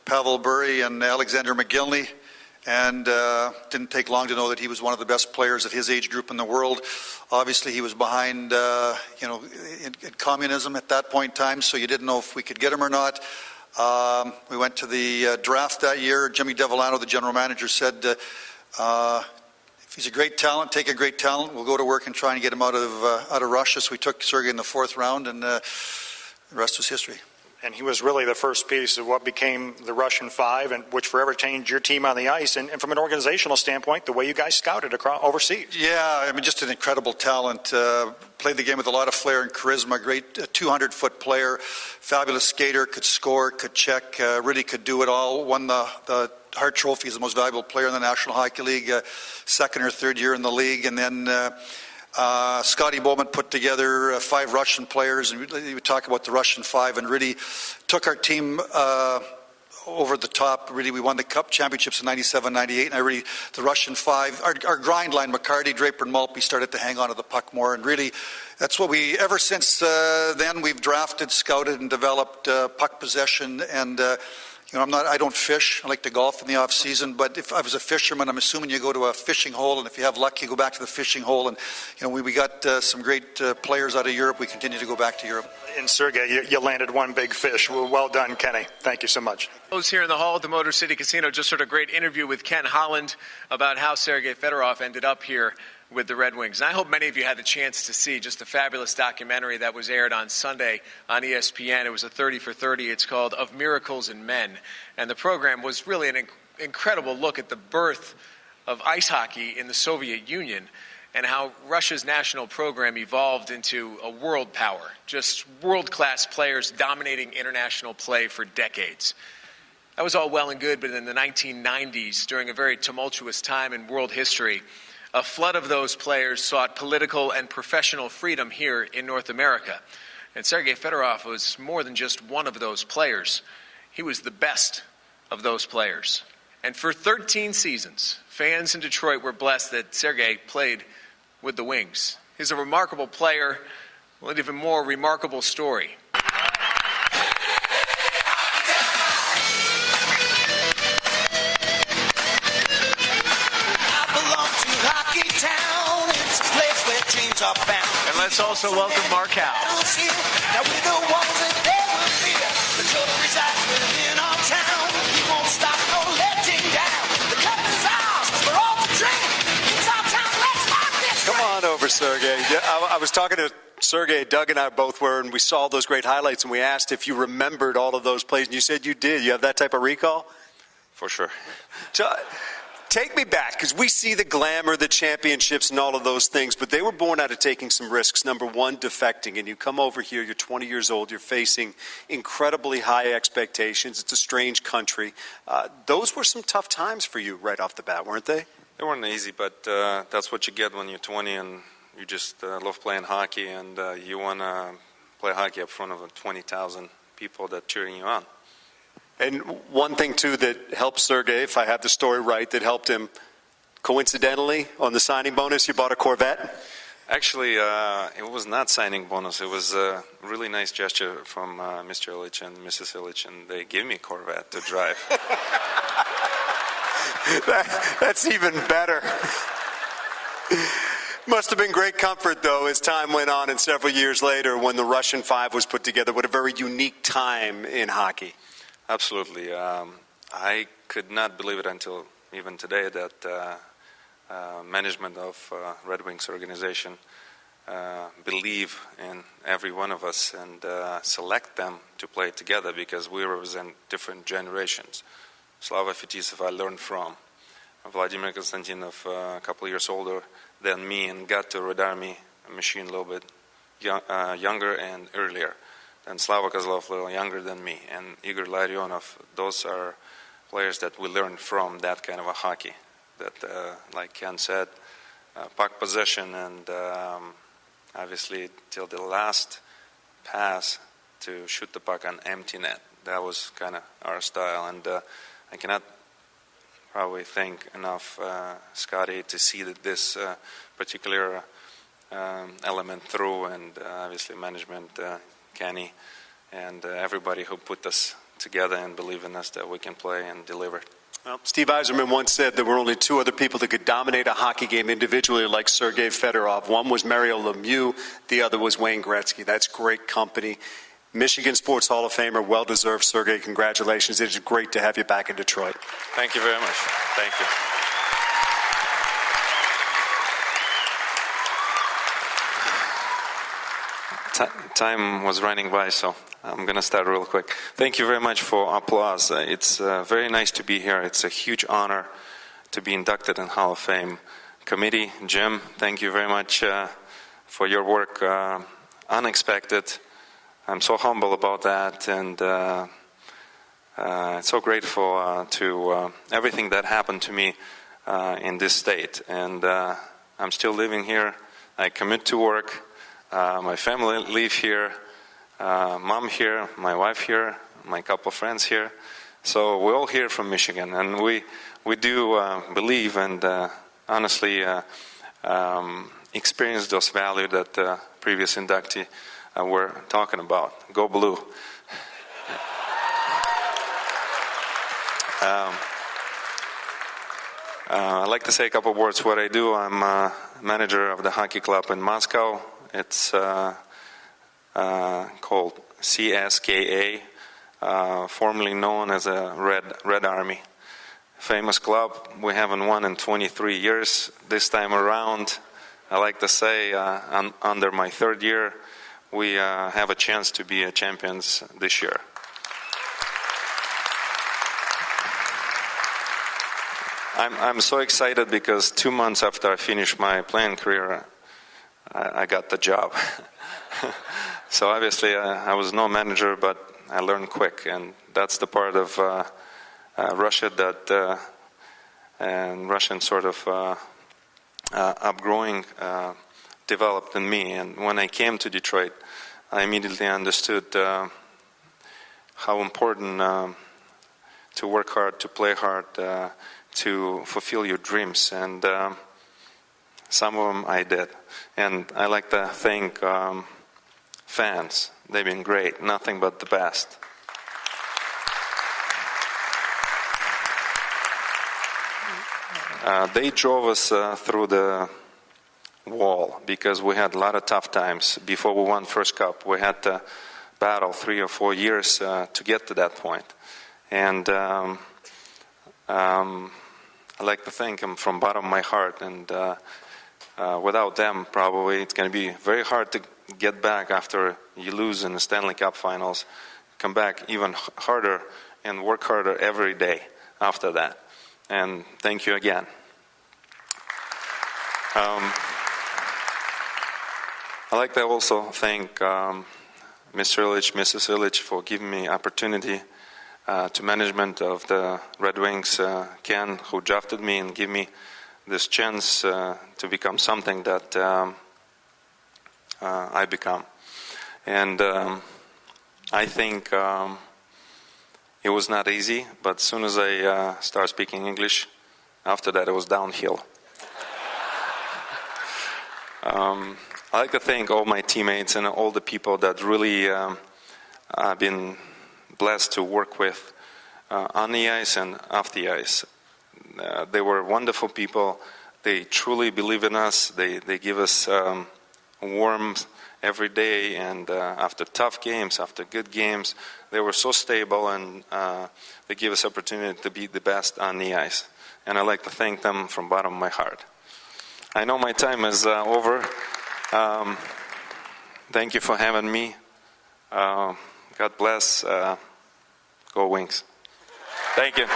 Pavel Bure and Alexander McGillney. And didn't take long to know that he was one of the best players at his age group in the world. Obviously, he was behind, in communism at that point in time, so you didn't know if we could get him or not. We went to the draft that year. Jimmy Devellano, the general manager, said, if he's a great talent, take a great talent. We'll go to work and try and get him out of Russia. So we took Sergei in the 4th round, and the rest was history. And he was really the first piece of what became the Russian Five, and which forever changed your team on the ice. And from an organizational standpoint, the way you guys scouted across overseas. Yeah, I mean, just an incredible talent. Played the game with a lot of flair and charisma. Great 200-foot player, fabulous skater, could score, could check, really could do it all. Won the Hart Trophy as the most valuable player in the National Hockey League, 2nd or 3rd year in the league, and then. Scotty Bowman put together 5 Russian players, and we talk about the Russian Five, and really took our team over the top. Really, we won the Cup championships in '97, '98, and the Russian Five, our grind line, McCarty, Draper, and Maltby started to hang on to the puck more, and really, that's what ever since then, we've drafted, scouted, and developed puck possession, and I don't fish. I like to golf in the off season, but if I was a fisherman, I'm assuming you go to a fishing hole, and if you have luck, you go back to the fishing hole. And we got some great players out of Europe. We continue to go back to Europe. And Sergei, you landed one big fish. Well done, Kenny. Thank you so much. Those here in the hall at the Motor City Casino just heard a great interview with Ken Holland about how Sergei Fedorov ended up here with the Red Wings. And I hope many of you had the chance to see just a fabulous documentary that was aired on Sunday on ESPN. It was a 30 for 30. It's called Of Miracles in Men. And the program was really an incredible look at the birth of ice hockey in the Soviet Union and how Russia's national program evolved into a world power, just world-class players dominating international play for decades. That was all well and good, but in the 1990s, during a very tumultuous time in world history, a flood of those players sought political and professional freedom here in North America. And Sergei Fedorov was more than just one of those players. He was the best of those players. And for 13 seasons, fans in Detroit were blessed that Sergei played with the Wings. He's a remarkable player, with an even more remarkable story. And let's also welcome Mark Howe. Now we're the ones that never fear. The trouble resides within our town. We won't stop no letting down. The cup is ours. We're all the drink. It's our town. Let's rock this. Come on over, Sergei. I was talking to Sergei, Doug and I both were, and we saw those great highlights, and we asked if you remembered all of those plays, and you said you did. You have that type of recall? For sure. Take me back, because we see the glamour, the championships, and all of those things, but they were born out of taking some risks. Number one, defecting, and you come over here, you're 20 years old, you're facing incredibly high expectations. It's a strange country. Those were some tough times for you right off the bat, weren't they? They weren't easy, but that's what you get when you're 20 and you just love playing hockey, and you want to play hockey up front of 20,000 people that are cheering you on. And one thing, too, that helped Sergei, if I have the story right, that helped him, coincidentally, on the signing bonus, you bought a Corvette? Actually, it was not signing bonus. It was a really nice gesture from Mr. Illich and Mrs. Illich, and they gave me a Corvette to drive. That's even better. Must have been great comfort, though, as time went on and several years later when the Russian Five was put together. What a very unique time in hockey. Absolutely. I could not believe it until even today that management of Red Wings organization believe in every one of us and select them to play together, because we represent different generations. Slava Fetisov I learned from. Vladimir Konstantinov, a couple of years older than me, and got to Red Army machine a little bit younger and earlier. And Slava Kozlov a little younger than me, and Igor Larionov. Those are players that we learned from that kind of a hockey. That, like Ken said, puck possession and obviously till the last pass to shoot the puck on empty net. That was kind of our style, and I cannot probably thank enough Scotty to see that this particular element through, and obviously management, Kenny, and everybody who put us together and believe in us that we can play and deliver. Well, Steve Yzerman once said there were only two other people that could dominate a hockey game individually like Sergei Fedorov. One was Mario Lemieux, the other was Wayne Gretzky. That's great company. Michigan Sports Hall of Famer, well-deserved. Sergei, congratulations. It is great to have you back in Detroit. Thank you very much. Thank you. Time was running by, so I'm going to start real quick. Thank you very much for applause. It's very nice to be here. It's a huge honor to be inducted in Hall of Fame. Committee, Jim, thank you very much for your work. Unexpected. I'm so humble about that, and so grateful to everything that happened to me in this state. And I'm still living here. I commit to work. My family live here, mom here, my wife here, my couple of friends here. So we're all here from Michigan, and we do believe and honestly experience those values that the previous inductee were talking about. Go Blue. I'd like to say a couple of words what I do. I'm a manager of the hockey club in Moscow. It's called CSKA, formerly known as a Red Army. Famous club. We haven't won in 23 years. This time around, I like to say, under my third year, we have a chance to be champions this year. I'm so excited because 2 months after I finished my playing career, I got the job. So obviously I was no manager, but I learned quick, and that's the part of Russia that and Russian sort of upgrowing developed in me. And when I came to Detroit, I immediately understood how important to work hard, to play hard, to fulfill your dreams, and some of them I did. And I like to thank fans. They've been great, nothing but the best. They drove us through the wall because we had a lot of tough times. Before we won first cup, we had to battle 3 or 4 years to get to that point. And I like to thank them from the bottom of my heart. And without them, probably it's going to be very hard to get back after you lose in the Stanley Cup finals. Come back even harder and work harder every day after that. And thank you again. I'd like to also thank Mr. Illich, Mrs. Illich for giving me opportunity to management of the Red Wings, Ken, who drafted me and gave me this chance to become something that I become. And I think it was not easy, but as soon as I started speaking English, after that it was downhill. I like to thank all my teammates and all the people that really I've been blessed to work with on the ice and off the ice. They were wonderful people. They truly believe in us. They give us warmth every day, and after tough games, after good games, they were so stable, and they give us opportunity to be the best on the ice. And I like to thank them from the bottom of my heart. I know my time is over. Thank you for having me. God bless. Go Wings. Thank you.